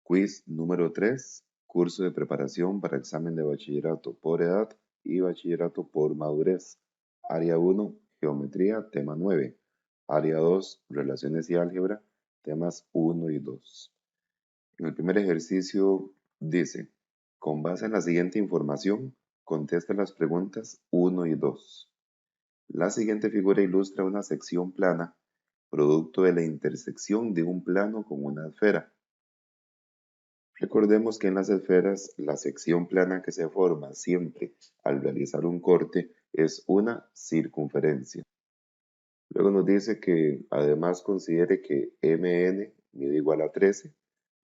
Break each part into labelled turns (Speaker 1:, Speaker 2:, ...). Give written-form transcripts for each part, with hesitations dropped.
Speaker 1: Quiz número 3, curso de preparación para examen de bachillerato por edad y bachillerato por madurez. Área 1, geometría, tema 9. Área 2, relaciones y álgebra, temas 1 y 2. En el primer ejercicio dice, con base en la siguiente información, contesta las preguntas 1 y 2. La siguiente figura ilustra una sección plana, producto de la intersección de un plano con una esfera. Recordemos que en las esferas la sección plana que se forma siempre al realizar un corte es una circunferencia. Luego nos dice que además considere que MN mide igual a 13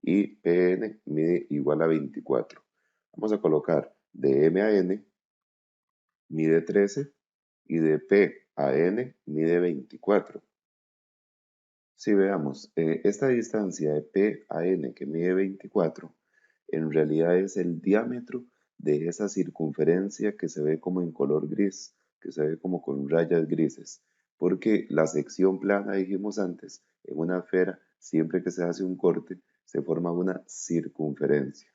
Speaker 1: y PN mide igual a 24. Vamos a colocar de M a N mide 13 y de P a N mide 24. Si veamos, esta distancia de P a N que mide 24, en realidad es el diámetro de esa circunferencia que se ve como en color gris, que se ve como con rayas grises, porque la sección plana, dijimos antes, en una esfera, siempre que se hace un corte, se forma una circunferencia.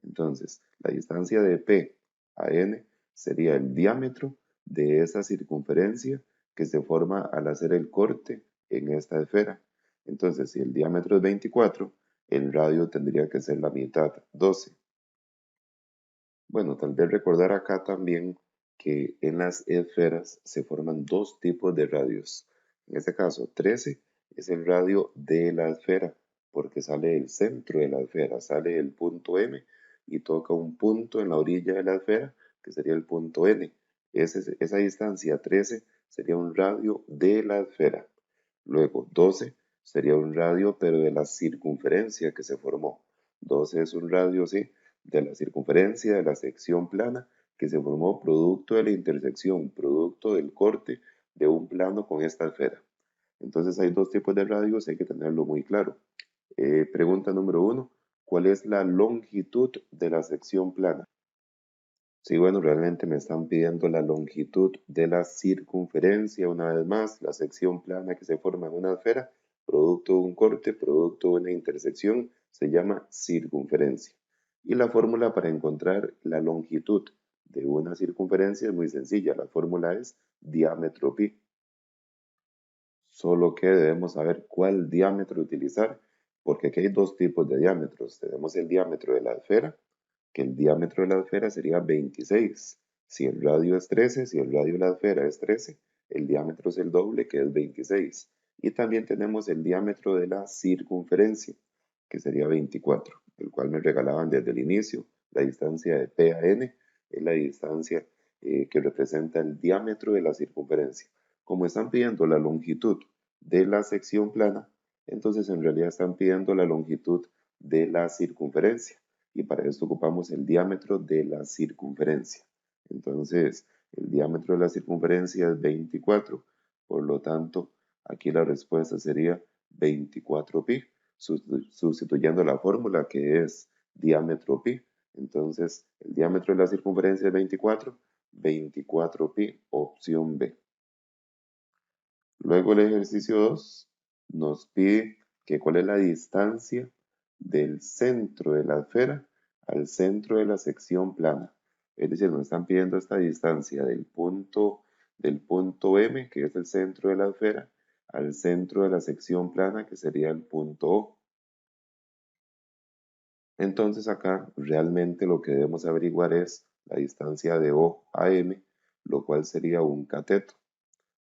Speaker 1: Entonces, la distancia de P a N sería el diámetro de esa circunferencia que se forma al hacer el corte en esta esfera. Entonces, si el diámetro es 24, el radio tendría que ser la mitad, 12. Bueno, tal vez recordar acá también que en las esferas se forman dos tipos de radios. En este caso, 13 es el radio de la esfera, porque sale del centro de la esfera, sale del punto M y toca un punto en la orilla de la esfera, que sería el punto N. Esa distancia 13 sería un radio de la esfera. Luego, 12 sería un radio, pero de la circunferencia que se formó. 12 es un radio, sí, de la circunferencia de la sección plana que se formó producto de la intersección, producto del corte de un plano con esta esfera. Entonces hay dos tipos de radios, hay que tenerlo muy claro. Pregunta número 1, ¿cuál es la longitud de la sección plana? Sí, bueno, realmente me están pidiendo la longitud de la circunferencia, una vez más, la sección plana que se forma en una esfera, producto de un corte, producto de una intersección, se llama circunferencia. Y la fórmula para encontrar la longitud de una circunferencia es muy sencilla, la fórmula es diámetro pi. Solo que debemos saber cuál diámetro utilizar, porque aquí hay dos tipos de diámetros. Tenemos el diámetro de la esfera, que el diámetro de la esfera sería 26. Si el radio es 13, si el radio de la esfera es 13, el diámetro es el doble, que es 26. Y también tenemos el diámetro de la circunferencia, que sería 24, el cual me regalaban desde el inicio. La distancia de P a N es la distancia que representa el diámetro de la circunferencia. Como están pidiendo la longitud de la sección plana, entonces en realidad están pidiendo la longitud de la circunferencia y para esto ocupamos el diámetro de la circunferencia. Entonces, el diámetro de la circunferencia es 24, por lo tanto, aquí la respuesta sería 24 pi, sustituyendo la fórmula que es diámetro pi. Entonces, el diámetro de la circunferencia es 24, 24 pi, opción B. Luego el ejercicio 2 nos pide que cuál es la distancia del centro de la esfera al centro de la sección plana. Es decir, nos están pidiendo esta distancia del punto M, que es el centro de la esfera, al centro de la sección plana, que sería el punto O. Entonces acá realmente lo que debemos averiguar es la distancia de O a M, lo cual sería un cateto.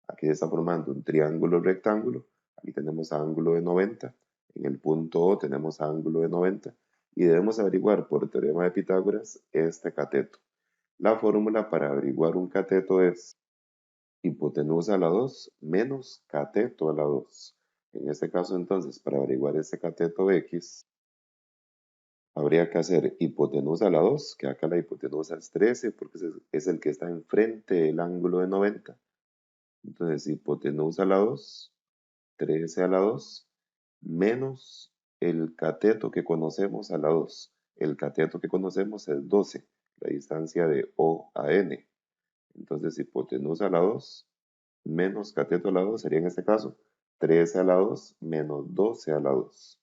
Speaker 1: Aquí se está formando un triángulo rectángulo. Aquí tenemos ángulo de 90. En el punto O tenemos ángulo de 90. Y debemos averiguar por teorema de Pitágoras este cateto. La fórmula para averiguar un cateto es hipotenusa a la 2 menos cateto a la 2. En este caso entonces, para averiguar este cateto X, habría que hacer hipotenusa a la 2, que acá la hipotenusa es 13 porque es el que está enfrente del ángulo de 90. Entonces, hipotenusa a la 2, 13 a la 2, menos el cateto que conocemos a la 2. El cateto que conocemos es 12, la distancia de O a N. Entonces, hipotenusa a la 2 menos cateto a la 2 sería en este caso 13 a la 2 menos 12 a la 2.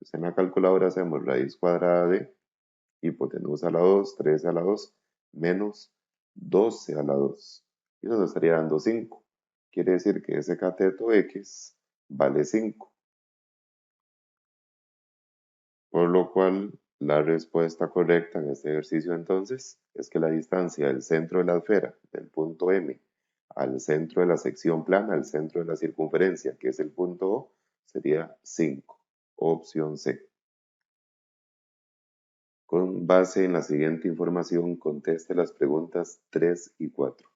Speaker 1: Pues en la calculadora hacemos raíz cuadrada de hipotenusa a la 2, 13 a la 2, menos 12 a la 2. Y eso nos estaría dando 5. Quiere decir que ese cateto X vale 5. Por lo cual, la respuesta correcta en este ejercicio entonces es que la distancia del centro de la esfera, del punto M, al centro de la sección plana, al centro de la circunferencia, que es el punto O, sería 5. Opción C. Con base en la siguiente información, conteste las preguntas 3 y 4.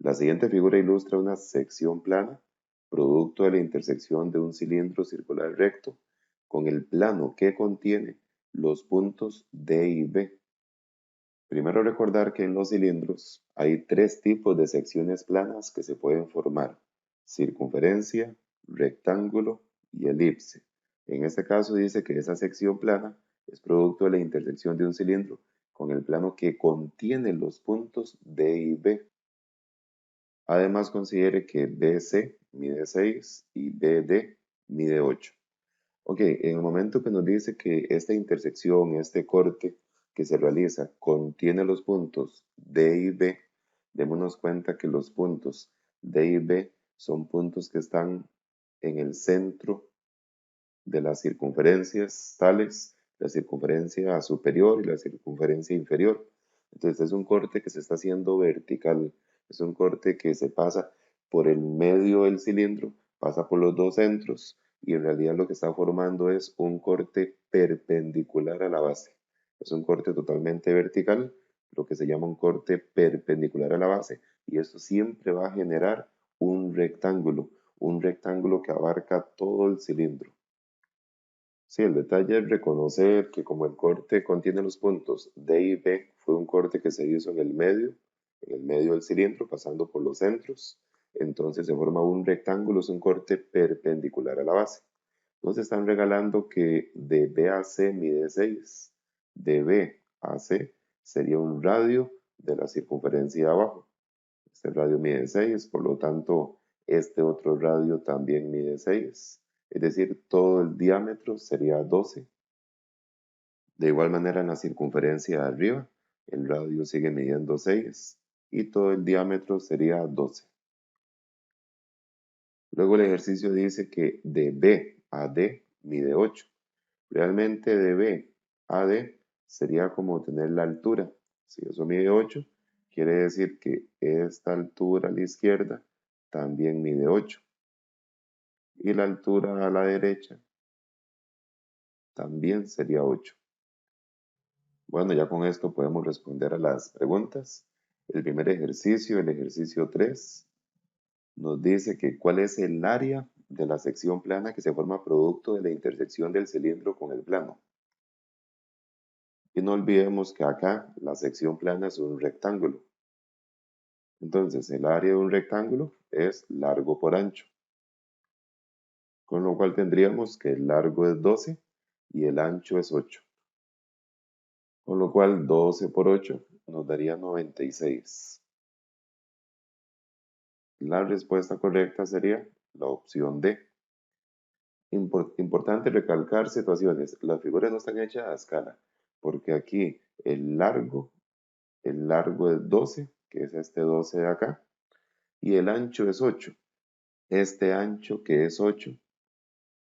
Speaker 1: La siguiente figura ilustra una sección plana, producto de la intersección de un cilindro circular recto con el plano que contiene los puntos D y B. Primero recordar que en los cilindros hay tres tipos de secciones planas que se pueden formar: circunferencia, rectángulo y elipse. En este caso dice que esa sección plana es producto de la intersección de un cilindro con el plano que contiene los puntos D y B. Además, considere que BC mide 6 y BD mide 8. Ok, en el momento que nos dice que esta intersección, este corte que se realiza, contiene los puntos D y B, démonos cuenta que los puntos D y B son puntos que están en el centro de las circunferencias tales, la circunferencia superior y la circunferencia inferior. Entonces es un corte que se está haciendo vertical, es un corte que se pasa por el medio del cilindro, pasa por los dos centros y en realidad lo que está formando es un corte perpendicular a la base. Es un corte totalmente vertical, lo que se llama un corte perpendicular a la base, y esto siempre va a generar un rectángulo que abarca todo el cilindro. Sí, el detalle es reconocer que como el corte contiene los puntos D y B, fue un corte que se hizo en el medio del cilindro, pasando por los centros. Entonces se forma un rectángulo, es un corte perpendicular a la base. Nos están regalando que de B a C mide 6. De B a C sería un radio de la circunferencia de abajo. Este radio mide 6, por lo tanto, este otro radio también mide 6. Es decir, todo el diámetro sería 12. De igual manera, en la circunferencia de arriba, el radio sigue midiendo 6 y todo el diámetro sería 12. Luego el ejercicio dice que de B a D mide 8. Realmente de B a D sería como tener la altura. Si eso mide 8, quiere decir que esta altura a la izquierda también mide 8. Y la altura a la derecha también sería 8. Bueno, ya con esto podemos responder a las preguntas. El primer ejercicio, el ejercicio 3, nos dice que cuál es el área de la sección plana que se forma producto de la intersección del cilindro con el plano. Y no olvidemos que acá la sección plana es un rectángulo. Entonces, el área de un rectángulo es largo por ancho. Con lo cual tendríamos que el largo es 12 y el ancho es 8. Con lo cual 12 por 8 nos daría 96. La respuesta correcta sería la opción D. Importante recalcar situaciones. Las figuras no están hechas a escala, porque aquí el largo es 12, que es este 12 de acá, y el ancho es 8. Este ancho, que es 8,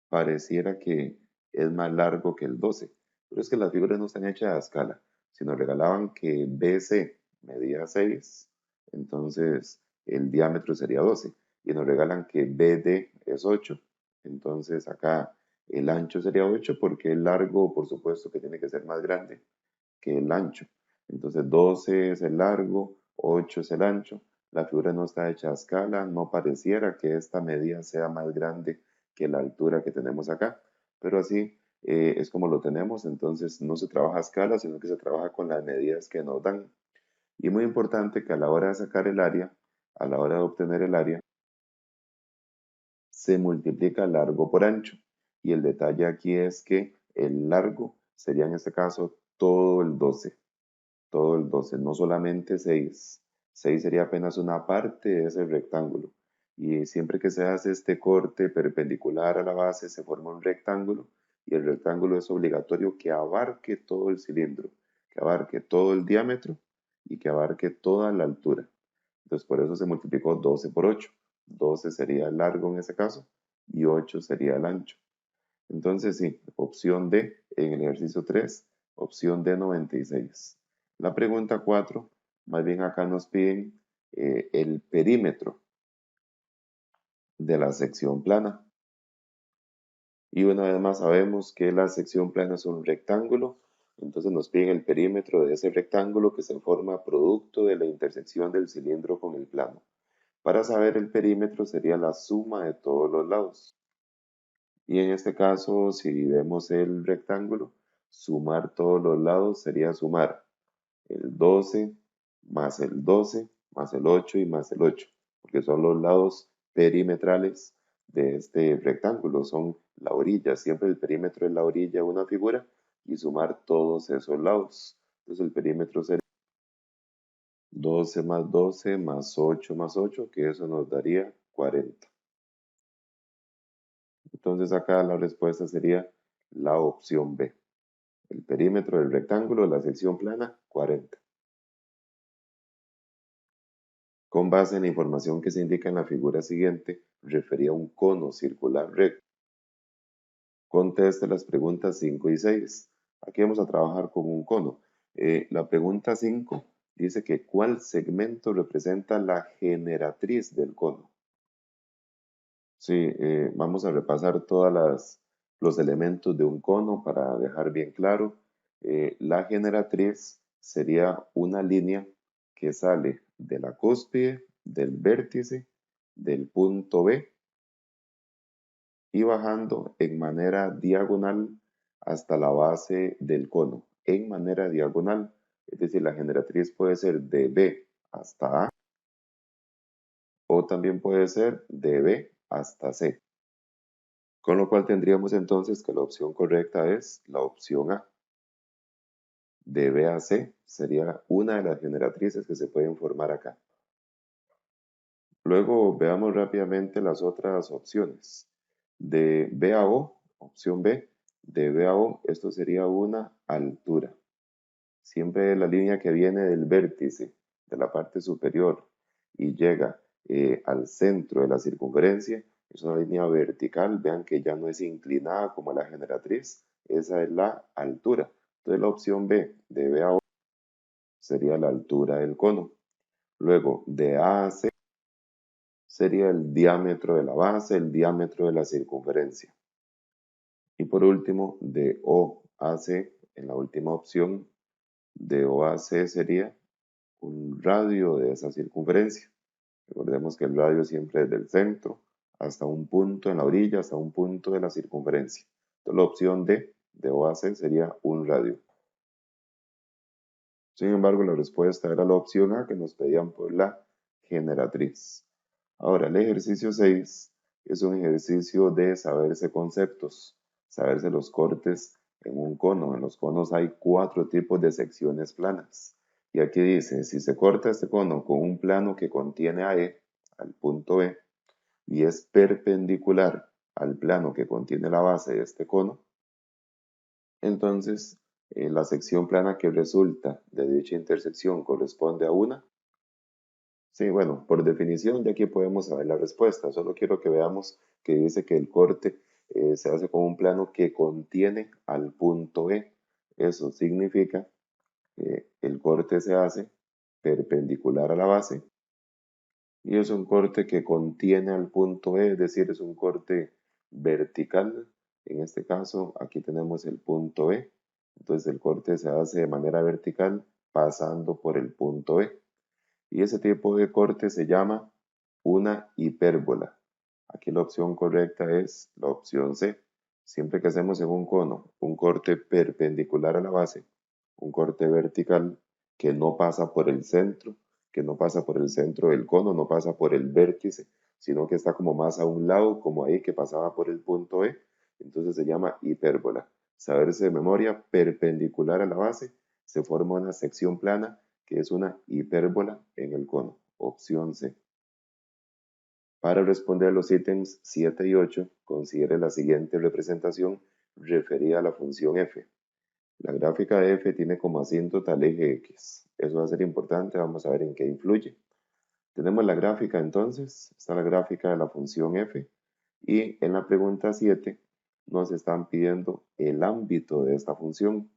Speaker 1: pareciera que es más largo que el 12, pero es que las figuras no están hechas a escala. Si nos regalaban que BC medía 6, entonces el diámetro sería 12, y nos regalan que BD es 8, entonces acá el ancho sería 8 porque el largo, por supuesto, que tiene que ser más grande que el ancho. Entonces 12 es el largo, 8 es el ancho. La figura no está hecha a escala, no pareciera que esta medida sea más grande que la altura que tenemos acá, pero así es como lo tenemos. Entonces no se trabaja a escala, sino que se trabaja con las medidas que nos dan. Y muy importante que a la hora de sacar el área, a la hora de obtener el área, se multiplica largo por ancho. Y el detalle aquí es que el largo sería en este caso todo el 12. Todo el 12, no solamente 6. 6 sería apenas una parte de ese rectángulo. Y siempre que se hace este corte perpendicular a la base, se forma un rectángulo y el rectángulo es obligatorio que abarque todo el cilindro, que abarque todo el diámetro y que abarque toda la altura. Entonces por eso se multiplicó 12 por 8. 12 sería el largo en ese caso y 8 sería el ancho. Entonces sí, opción D en el ejercicio 3, opción D 96. La pregunta 4, más bien acá nos piden el perímetro de la sección plana. Y una vez más sabemos que la sección plana es un rectángulo, entonces nos piden el perímetro de ese rectángulo que se forma producto de la intersección del cilindro con el plano. Para saber el perímetro sería la suma de todos los lados. Y en este caso, si vemos el rectángulo, sumar todos los lados sería sumar el 12 más el 12 más el 8 y más el 8, porque son los lados perimetrales de este rectángulo, son la orilla, siempre el perímetro es la orilla de una figura y sumar todos esos lados. Entonces el perímetro sería 12 más 12 más 8, que eso nos daría 40. Entonces acá la respuesta sería la opción B. El perímetro del rectángulo de la sección plana, 40. Con base en la información que se indica en la figura siguiente, refería a un cono circular recto. Conteste las preguntas 5 y 6. Aquí vamos a trabajar con un cono. La pregunta 5 dice que ¿cuál segmento representa la generatriz del cono? Sí, vamos a repasar todos los elementos de un cono para dejar bien claro. La generatriz sería una línea que sale de la cúspide, del vértice, del punto B y bajando en manera diagonal hasta la base del cono, en manera diagonal. Es decir, la generatriz puede ser de B hasta A o también puede ser de B hasta C. Con lo cual tendríamos entonces que la opción correcta es la opción A. De B a C sería una de las generatrices que se pueden formar acá. Luego veamos rápidamente las otras opciones. De B a O, opción B, de B a O, esto sería una altura. Siempre la línea que viene del vértice de la parte superior y llega al centro de la circunferencia, es una línea vertical. Vean que ya no es inclinada como la generatriz, esa es la altura. Entonces la opción B de B a O sería la altura del cono. Luego de A a C sería el diámetro de la base, el diámetro de la circunferencia. Y por último, de O a C, en la última opción, de O a C sería un radio de esa circunferencia. Recordemos que el radio siempre es del centro hasta un punto en la orilla, hasta un punto de la circunferencia. Entonces la opción D de O a C sería un radio. Sin embargo, la respuesta era la opción A que nos pedían por la generatriz. Ahora, el ejercicio 6 es un ejercicio de saberse conceptos, saberse los cortes en un cono. En los conos hay 4 tipos de secciones planas. Y aquí dice, si se corta este cono con un plano que contiene a E, al punto E, y es perpendicular al plano que contiene la base de este cono, entonces la sección plana que resulta de dicha intersección corresponde a una. Sí, bueno, por definición de aquí podemos saber la respuesta. Solo quiero que veamos que dice que el corte se hace con un plano que contiene al punto E. Eso significa que el corte se hace perpendicular a la base y es un corte que contiene al punto E, es decir, es un corte vertical. En este caso, aquí tenemos el punto E. Entonces el corte se hace de manera vertical pasando por el punto E. Y ese tipo de corte se llama una hipérbola. Aquí la opción correcta es la opción C. Siempre que hacemos en un cono un corte perpendicular a la base, un corte vertical que no pasa por el centro, que no pasa por el centro del cono, no pasa por el vértice, sino que está como más a un lado, como ahí que pasaba por el punto E, entonces se llama hipérbola. Saberse de memoria, perpendicular a la base, se forma una sección plana que es una hipérbola en el cono. Opción C. Para responder los ítems 7 y 8, considere la siguiente representación referida a la función f. La gráfica de f tiene como asíntota el eje x. Eso va a ser importante, vamos a ver en qué influye. Tenemos la gráfica entonces, está la gráfica de la función f y en la pregunta 7 nos están pidiendo el ámbito de esta función.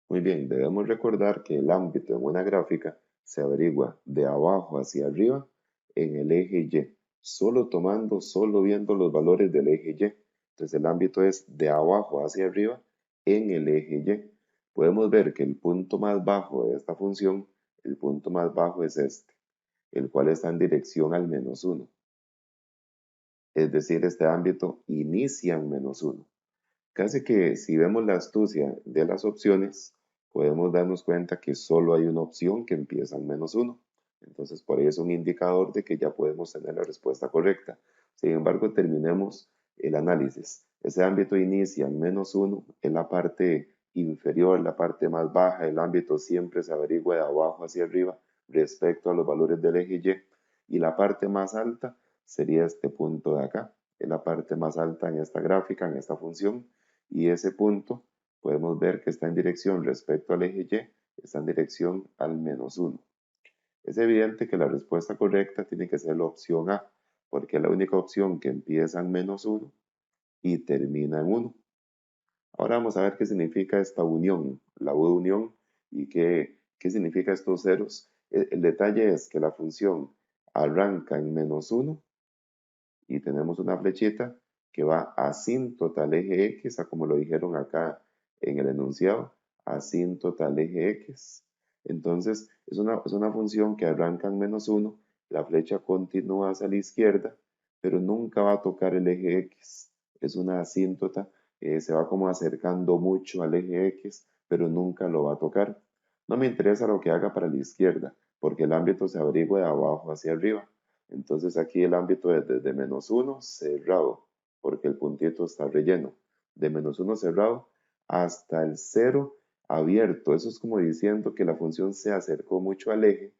Speaker 1: Muy bien, debemos recordar que el ámbito en una gráfica se averigua de abajo hacia arriba en el eje Y, solo viendo los valores del eje Y. Entonces el ámbito es de abajo hacia arriba en el eje Y. Podemos ver que el punto más bajo de esta función, el punto más bajo es este, el cual está en dirección al -1. Es decir, este ámbito inicia en -1. Casi que si vemos la astucia de las opciones, podemos darnos cuenta que solo hay una opción que empieza en -1. Entonces, por ahí es un indicador de que ya podemos tener la respuesta correcta. Sin embargo, terminemos el análisis. Ese ámbito inicia en -1 en la parte inferior, la parte más baja. El ámbito siempre se averigua de abajo hacia arriba respecto a los valores del eje Y. Y la parte más alta sería este punto de acá. Es la parte más alta en esta gráfica, en esta función y ese punto podemos ver que está en dirección respecto al eje Y, está en dirección al -1. Es evidente que la respuesta correcta tiene que ser la opción A, porque es la única opción que empieza en -1 y termina en 1. Ahora vamos a ver qué significa esta unión, la U de unión, y qué significa estos ceros. El detalle es que la función arranca en -1 y tenemos una flechita que va asíntota al eje X, a como lo dijeron acá en el enunciado, asíntota al eje X. Entonces, es una función que arranca en -1, la flecha continúa hacia la izquierda, pero nunca va a tocar el eje X. Es una asíntota, se va como acercando mucho al eje X, pero nunca lo va a tocar. No me interesa lo que haga para la izquierda, porque el ámbito se averigua de abajo hacia arriba. Entonces aquí el ámbito es desde -1 cerrado, porque el puntito está relleno. De -1 cerrado hasta el 0 abierto. Eso es como diciendo que la función se acercó mucho al eje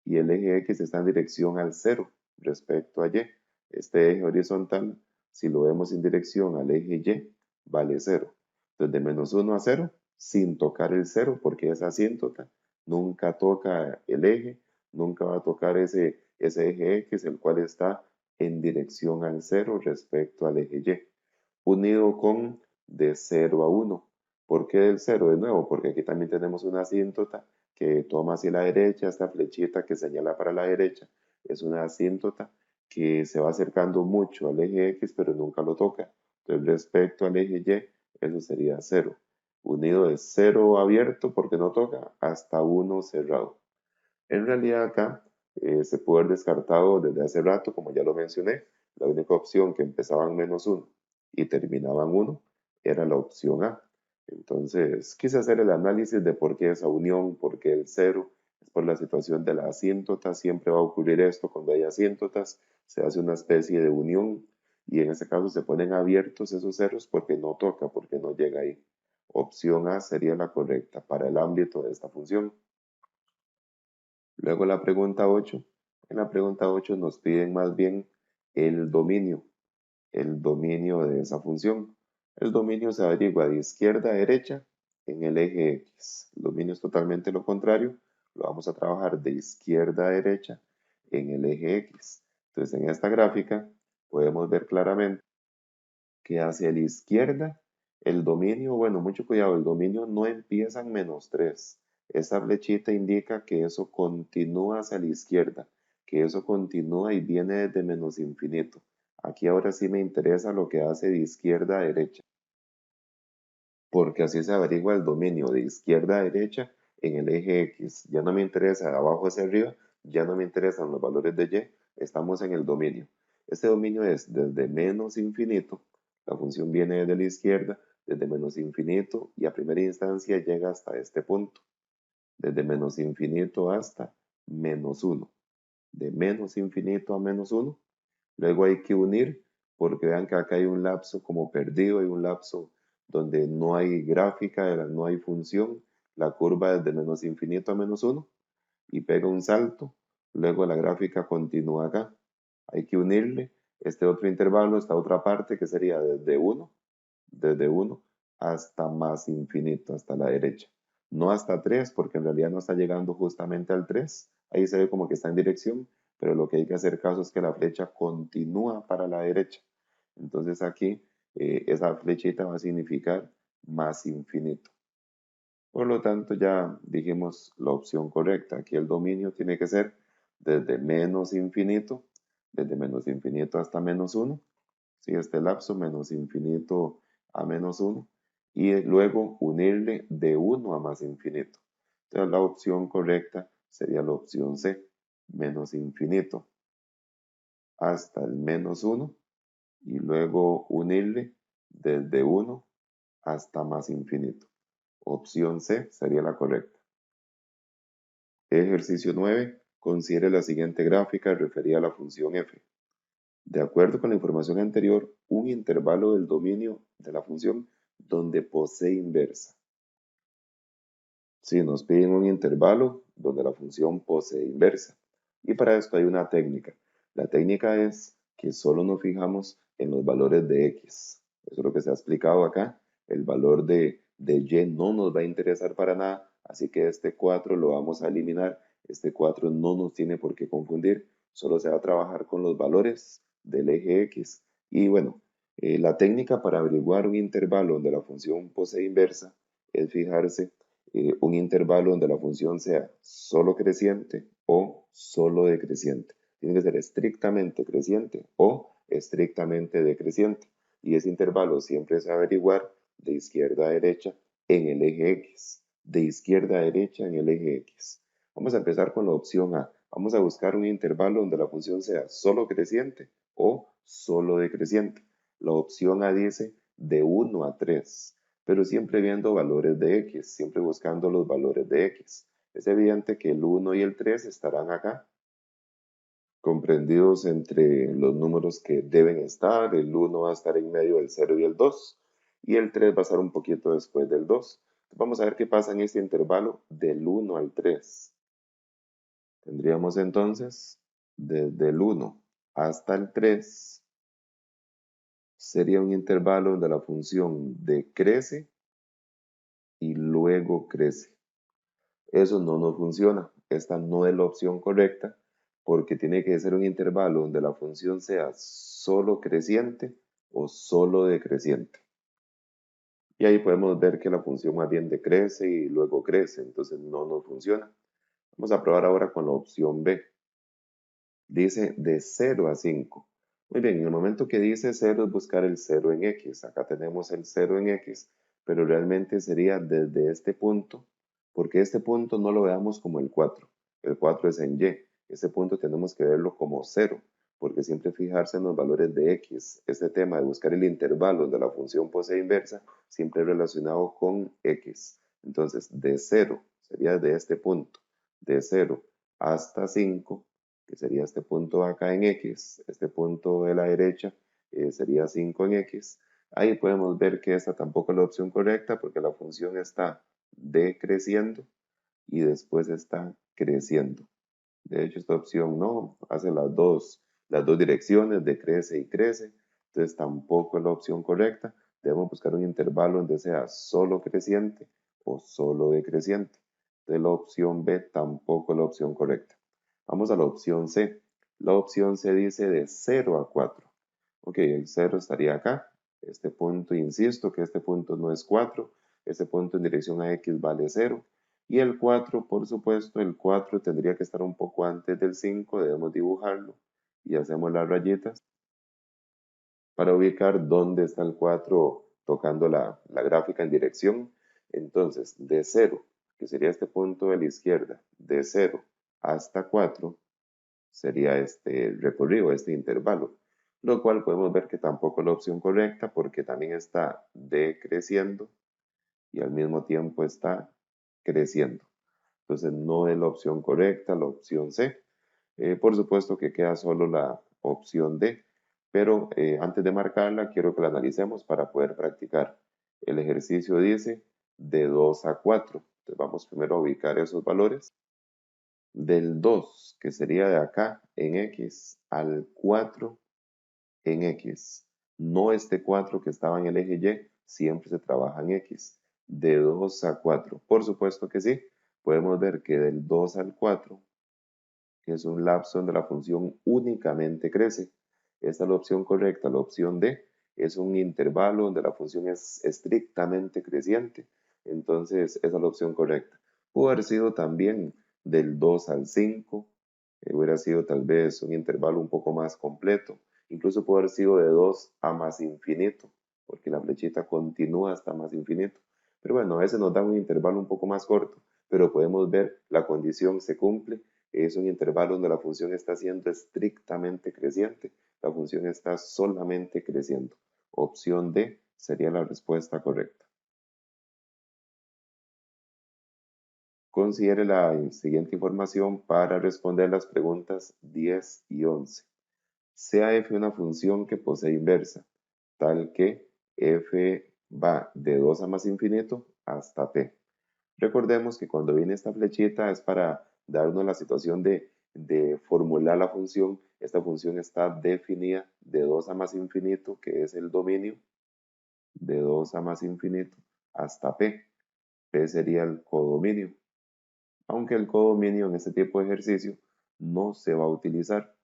Speaker 1: y el eje X está en dirección al 0 respecto a Y. Este eje horizontal, si lo vemos en dirección al eje Y, vale 0. Entonces de -1 a 0, sin tocar el 0, porque es asíntota, nunca toca el eje, nunca va a tocar ese eje X, el cual está en dirección al 0 respecto al eje Y, unido con de 0 a 1. ¿Por qué del 0? De nuevo, porque aquí también tenemos una asíntota que toma hacia la derecha, esta flechita que señala para la derecha, es una asíntota que se va acercando mucho al eje X, pero nunca lo toca. Entonces, respecto al eje Y, eso sería 0. Unido de 0 abierto porque no toca hasta 1 cerrado. En realidad acá se puede haber descartado desde hace rato, como ya lo mencioné, la única opción que empezaba en -1 y terminaba en 1 era la opción A. Entonces quise hacer el análisis de por qué esa unión, por qué el 0, es por la situación de la asíntota, siempre va a ocurrir esto cuando hay asíntotas, se hace una especie de unión y en ese caso se ponen abiertos esos ceros porque no toca, porque no llega ahí. Opción A sería la correcta para el ámbito de esta función. Luego la pregunta 8. En la pregunta 8 nos piden más bien el dominio de esa función. El dominio se averigua de izquierda a derecha en el eje X. El dominio es totalmente lo contrario. Lo vamos a trabajar de izquierda a derecha en el eje X. Entonces en esta gráfica podemos ver claramente que hacia la izquierda el dominio, bueno, mucho cuidado, el dominio no empieza en -3. Esa flechita indica que eso continúa hacia la izquierda, que eso continúa y viene desde menos infinito. Aquí ahora sí me interesa lo que hace de izquierda a derecha, porque así se averigua el dominio de izquierda a derecha en el eje X. Ya no me interesa de abajo hacia arriba, ya no me interesan los valores de Y, estamos en el dominio. Este dominio es desde menos infinito, la función viene desde la izquierda, desde menos infinito y a primera instancia llega hasta este punto, desde menos infinito hasta -1, de menos infinito a -1. Luego hay que unir, porque vean que acá hay un lapso como perdido, hay un lapso donde no hay gráfica, no hay función, la curva es de menos infinito a -1 y pega un salto, luego la gráfica continúa acá. Hay que unirle este otro intervalo, esta otra parte que sería desde 1 desde 1 hasta más infinito, hasta la derecha. No hasta 3, porque en realidad no está llegando justamente al 3. Ahí se ve como que está en dirección, pero lo que hay que hacer caso es que la flecha continúa para la derecha. Entonces aquí esa flechita va a significar más infinito. Por lo tanto, ya dijimos la opción correcta. Aquí el dominio tiene que ser desde menos infinito hasta menos 1. Si este lapso menos infinito a menos 1. Y luego unirle de 1 a más infinito. Entonces la opción correcta sería la opción C, menos infinito hasta el menos 1 y luego unirle desde 1 hasta más infinito. Opción C sería la correcta. Ejercicio 9. Considere la siguiente gráfica referida a la función f. De acuerdo con la información anterior, un intervalo del dominio de la función donde posee inversa. Si nos piden un intervalo donde la función posee inversa. Y para esto hay una técnica. La técnica es que solo nos fijamos en los valores de x. Eso es lo que se ha explicado acá. El valor de y no nos va a interesar para nada, así que este 4 lo vamos a eliminar. Este 4 no nos tiene por qué confundir, solo se va a trabajar con los valores del eje x. Y bueno, la técnica para averiguar un intervalo donde la función posee inversa es fijarse un intervalo donde la función sea solo creciente o solo decreciente. Tiene que ser estrictamente creciente o estrictamente decreciente. Y ese intervalo siempre se va a averiguar de izquierda a derecha en el eje X. De izquierda a derecha en el eje X. Vamos a empezar con la opción A. Vamos a buscar un intervalo donde la función sea solo creciente o solo decreciente. La opción A dice de 1 a 3, pero siempre viendo valores de x, siempre buscando los valores de x. Es evidente que el 1 y el 3 estarán acá, comprendidos entre los números que deben estar. El 1 va a estar en medio del 0 y el 2, y el 3 va a estar un poquito después del 2. Vamos a ver qué pasa en este intervalo del 1 al 3. Tendríamos entonces, desde el 1 hasta el 3, sería un intervalo donde la función decrece y luego crece. Eso no nos funciona. Esta no es la opción correcta porque tiene que ser un intervalo donde la función sea solo creciente o solo decreciente. Y ahí podemos ver que la función más bien decrece y luego crece, entonces no nos funciona. Vamos a probar ahora con la opción B. Dice de 0 a 5. Muy bien, en el momento que dice 0 es buscar el 0 en x. Acá tenemos el 0 en x, pero realmente sería desde este punto, porque este punto no lo veamos como el 4. El 4 es en y. Ese punto tenemos que verlo como 0, porque siempre fijarse en los valores de x. Este tema de buscar el intervalo de la función posee inversa siempre es relacionado con x. Entonces, de 0 sería de este punto, de 0 hasta 5, que sería este punto acá en X, este punto de la derecha sería 5 en X. Ahí podemos ver que esta tampoco es la opción correcta porque la función está decreciendo y después está creciendo. De hecho, esta opción no hace las dos direcciones, decrece y crece, entonces tampoco es la opción correcta. Debemos buscar un intervalo donde sea solo creciente o solo decreciente. Entonces la opción B tampoco es la opción correcta. Vamos a la opción C. La opción C dice de 0 a 4. Ok, el 0 estaría acá. Este punto, insisto que este punto no es 4. Este punto en dirección a X vale 0. Y el 4, por supuesto, el 4 tendría que estar un poco antes del 5. Debemos dibujarlo. Y hacemos las rayitas para ubicar dónde está el 4 tocando la gráfica en dirección. Entonces, de 0, que sería este punto de la izquierda, de 0 hasta 4, sería este recorrido, este intervalo, lo cual podemos ver que tampoco es la opción correcta porque también está decreciendo y al mismo tiempo está creciendo. Entonces no es la opción correcta, la opción C. Por supuesto que queda solo la opción D, pero antes de marcarla quiero que la analicemos para poder practicar. El ejercicio dice de 2 a 4. Entonces vamos primero a ubicar esos valores. Del 2, que sería de acá en X, al 4 en X. No este 4 que estaba en el eje Y, siempre se trabaja en X. De 2 a 4, por supuesto que sí. Podemos ver que del 2 al 4 es un lapso donde la función únicamente crece. Esta es la opción correcta. La opción D es un intervalo donde la función es estrictamente creciente. Entonces, esa es la opción correcta. Pudo haber sido también del 2 al 5. Hubiera sido tal vez un intervalo un poco más completo. Incluso pudo haber sido de 2 a más infinito, porque la flechita continúa hasta más infinito. Pero bueno, a veces nos da un intervalo un poco más corto, pero podemos ver la condición se cumple. Es un intervalo donde la función está siendo estrictamente creciente. La función está solamente creciendo. Opción D sería la respuesta correcta. Considere la siguiente información para responder las preguntas 10 y 11. Sea f una función que posee inversa, tal que f va de 2 a más infinito hasta p. Recordemos que cuando viene esta flechita es para darnos la situación de formular la función. Esta función está definida de 2 a más infinito, que es el dominio, de 2 a más infinito hasta p. P sería el codominio, aunque el codominio en este tipo de ejercicio no se va a utilizar.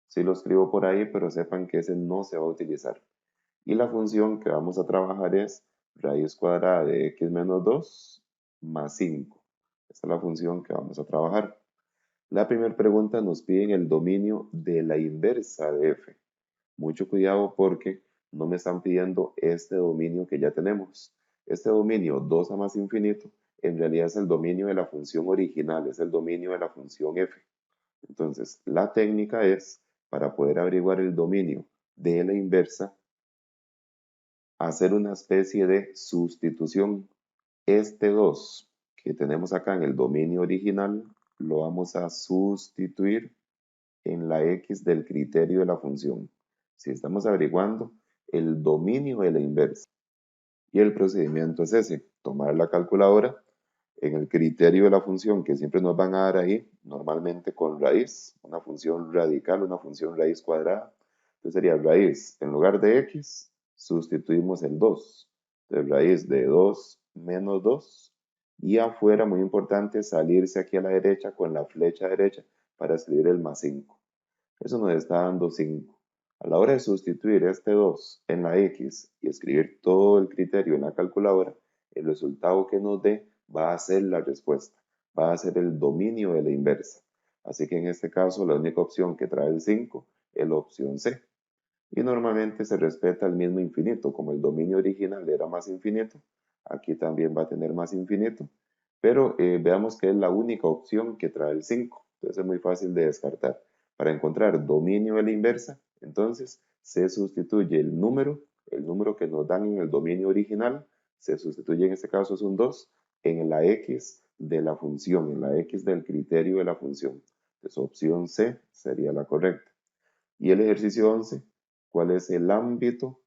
Speaker 1: Sí lo escribo por ahí, pero sepan que ese no se va a utilizar. Y la función que vamos a trabajar es raíz cuadrada de x menos 2 más 5. Esta es la función que vamos a trabajar. La primera pregunta nos pide el dominio de la inversa de f. Mucho cuidado porque no me están pidiendo este dominio que ya tenemos. Este dominio 2 a más infinito en realidad es el dominio de la función original, es el dominio de la función f. Entonces, la técnica es, para poder averiguar el dominio de la inversa, hacer una especie de sustitución. Este 2 que tenemos acá en el dominio original lo vamos a sustituir en la x del criterio de la función. Si estamos averiguando el dominio de la inversa y el procedimiento es ese, tomar la calculadora en el criterio de la función que siempre nos van a dar ahí, normalmente con raíz, una función radical, una función raíz cuadrada. Entonces sería raíz, en lugar de x, sustituimos el 2. Entonces raíz de 2 menos 2. Y afuera, muy importante, salirse aquí a la derecha con la flecha derecha para escribir el más 5. Eso nos está dando 5. A la hora de sustituir este 2 en la x y escribir todo el criterio en la calculadora, el resultado que nos dé va a ser la respuesta, va a ser el dominio de la inversa. Así que en este caso la única opción que trae el 5 es la opción C. Y normalmente se respeta el mismo infinito, como el dominio original era más infinito, aquí también va a tener más infinito, pero veamos que es la única opción que trae el 5, entonces es muy fácil de descartar. Para encontrar dominio de la inversa, entonces se sustituye el número que nos dan en el dominio original, se sustituye, en este caso es un 2, en la x de la función, en la x del criterio de la función. Entonces opción C sería la correcta. Y el ejercicio 11, ¿cuál es el ámbito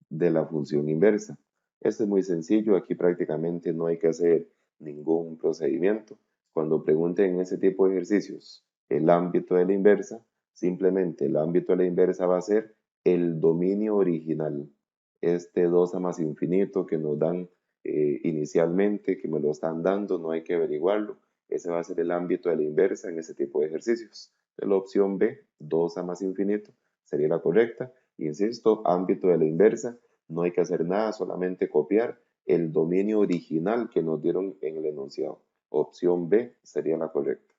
Speaker 1: de la función inversa? Este es muy sencillo, aquí prácticamente no hay que hacer ningún procedimiento. Cuando pregunten en ese tipo de ejercicios el ámbito de la inversa, simplemente el ámbito de la inversa va a ser el dominio original. Este 2 a más infinito que nos dan inicialmente, que me lo están dando, no hay que averiguarlo. Ese va a ser el ámbito de la inversa en ese tipo de ejercicios. La opción B, 2 a más infinito, sería la correcta. Insisto, ámbito de la inversa, no hay que hacer nada, solamente copiar el dominio original que nos dieron en el enunciado. Opción B sería la correcta.